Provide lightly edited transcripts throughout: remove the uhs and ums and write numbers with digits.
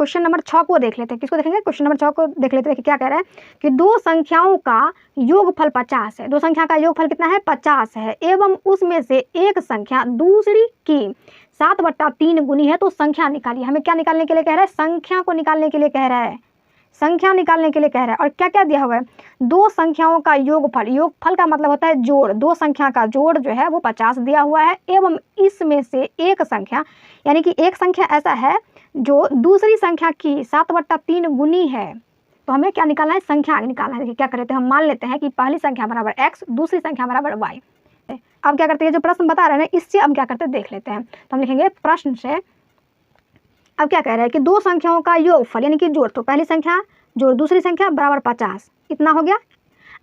Question number 6 को देख लेते हैं। किसको देखेंगे? क्वेश्चन नंबर 6 को देख लेते हैं। क्या कह रहा है कि दो संख्याओं का योगफल 50 है। दो संख्या का योगफल कितना है? 50 है, एवं उसमें से एक संख्या दूसरी की 7/3 गुनी है, तो संख्या निकालिए। हमें क्या निकालने के लिए कह रहा है? संख्या को निकालने के लिए कह रहा है, संख्या निकालने के लिए कह रहा है। और क्या क्या दिया हुआ है? दो संख्याओं का योगफल, योगफल का मतलब होता है जोड़, दो संख्या का जोड़ जो है वो 50 दिया हुआ है, एवं इसमें से एक संख्या, यानी कि एक संख्या ऐसा है जो दूसरी संख्या की 7/3 गुनी है। तो हमें क्या निकालना है? संख्या निकालना है। देखिए क्या कर लेते हैं, हम मान लेते हैं कि पहली संख्या बराबर x, दूसरी संख्या बराबर y। अब क्या करते हैं, जो प्रश्न बता रहे हैं इससे हम क्या करते हैं देख लेते हैं। तो हम लिखेंगे प्रश्न से, अब क्या कह रहा है कि दो संख्याओं का योगफल यानी कि जोड़, तो पहली संख्या जोड़ दूसरी संख्या बराबर 50, इतना हो गया।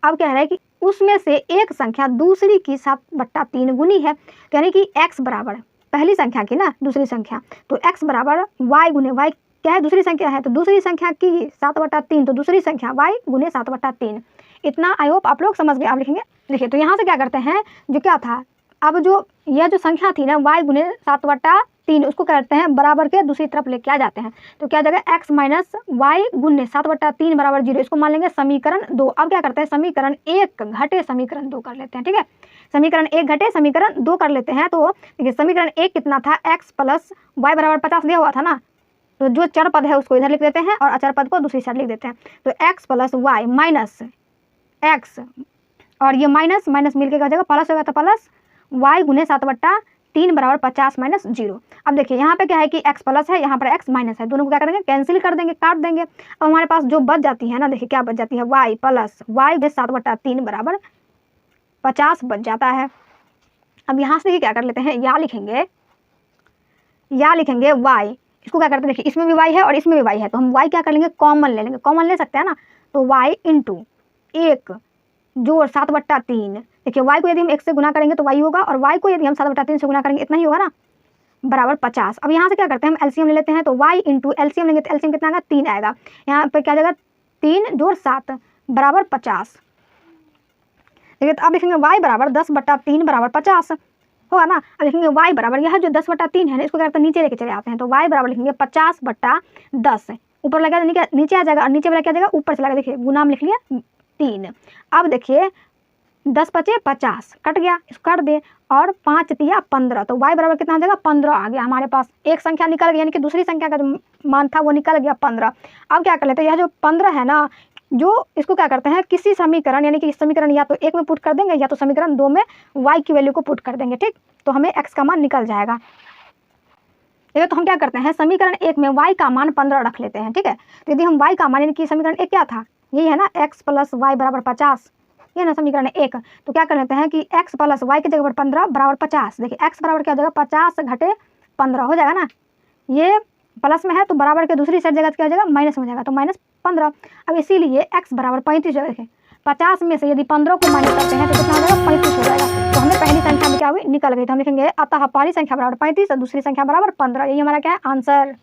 अब कह रहा है कि उसमें से एक संख्या दूसरी की 7/3 गुनी है, तो यानी कि x बराबर पहली संख्या की ना दूसरी संख्या, तो x बराबर y गुने y क्या है? दूसरी संख्या है, तो दूसरी संख्या की 7/3, तो दूसरी संख्या y गुने 7/3। इतना आई होप आप लोग समझ गए। आप लिखेंगे, देखिए तो यहाँ से क्या करते हैं, जो क्या था, अब जो यह जो संख्या थी ना y गुने 7/3, उसको करते हैं बराबर के दूसरी तरफ लेके आ जाते हैं। तो क्या जगह x माइनस वाई गुने 7/3 बराबर 0, इसको मान लेंगे समीकरण 2। अब क्या करते हैं, समीकरण 1 घटे समीकरण 2 कर लेते हैं। ठीक है, समीकरण 1 घटे समीकरण 2 कर लेते हैं। तो देखिए समीकरण 1 कितना था? x प्लस वाई बराबर 50 दिया हुआ था ना, तो जो चर पद है उसको इधर लिख देते हैं और अचर पद को दूसरी साइड लिख देते हैं। तो x plus y minus x, और ये माइनस माइनस मिलकर क्या हो जाएगा? प्लस होगा, तो प्लस y गुने 7/3 बराबर 50 माइनस 0। अब देखिए यहाँ पे क्या है कि x प्लस है, यहाँ पर x माइनस है, दोनों को क्या करेंगे? कैंसिल कर देंगे, काट देंगे। अब हमारे पास जो बच जाती है ना, देखिए क्या बच जाती है? y प्लस वाई गुने 7/3 बराबर 50 बच जाता है। अब यहाँ से क्या कर लेते हैं, या लिखेंगे y, इसको क्या करते हैं, देखिए इसमें भी y है और इसमें भी y है, तो हम y क्या कर लेंगे? कॉमन ले लेंगे, कॉमन ले सकते हैं ना। तो y इंटू 1 जोड़ 7/3, देखिए y को यदि हम 1 से गुना करेंगे तो y होगा, और y को यदि हम 7/3 से गुना करेंगे इतना ही होगा ना, बराबर 50। अब यहाँ से क्या करते हैं, हम एलसीएम ले लेते हैं। तो y इंटू एलसीएम लेंगे तो एलसीएम कितना आएगा? 3 आएगा। यहाँ पर क्या जाएगा? 3 जोड़ 7 बराबर 50। देखिए तो अब लिखेंगे y बराबर 10/3 बराबर 50 होगा ना। अब लिखेंगे y बराबर, यह जो 10/3 है ना, इसको क्या करते हैं? नीचे लेके चले आते हैं। तो y बराबर लिखेंगे 50/10, ऊपर लगा नीचे आ जाएगा, और नीचे वाला क्या जाएगा? ऊपर चला गया। देखिए गुना में लिख लिया 3। अब देखिए 10 बचे 50, कट गया, इसको काट दे, और 5 तिया 15, तो y बराबर कितना हो जाएगा? 15 आ गया हमारे पास। एक संख्या निकल गई, यानी कि दूसरी संख्या का जो मान था वो निकल गया 15। अब क्या कर लेते हैं, यह जो 15 है ना, जो इसको क्या करते हैं, किसी समीकरण यानी कि इस समीकरण या तो 1 में पुट कर देंगे या तो समीकरण 2 में y की वैल्यू को पुट कर देंगे। ठीक, तो हमें x का मान निकल जाएगा। देखिए तो हम क्या करते हैं, समीकरण 1 में y का मान 15 रख लेते हैं। ठीक है, तो यदि हम y का मान, यानी कि समीकरण 1 क्या था? यही है ना, x प्लस वाई बराबर 50, ये ना समीकरण 1। तो क्या कर लेते हैं कि x प्लस वाई की जगह पर 15 बराबर 50। देखिए x बराबर क्या हो जाएगा? 50 घटे 15 हो जाएगा ना, ये प्लस में है तो बराबर के दूसरी साइड जगह क्या हो जाएगा? माइनस में हो जाएगा, तो -15। अब इसीलिए x बराबर 35 हो। देखिए 50 में से यदि 15 को माइनस करते हैं तो कितना हो जाएगा? 35 हो जाएगा। तो हमें पहली संख्या में क्या हुई? निकल गई। तो हम लिखेंगे अतः पहली संख्या बराबर 35 और दूसरी संख्या बराबर 15। यही हमारा क्या है? आंसर।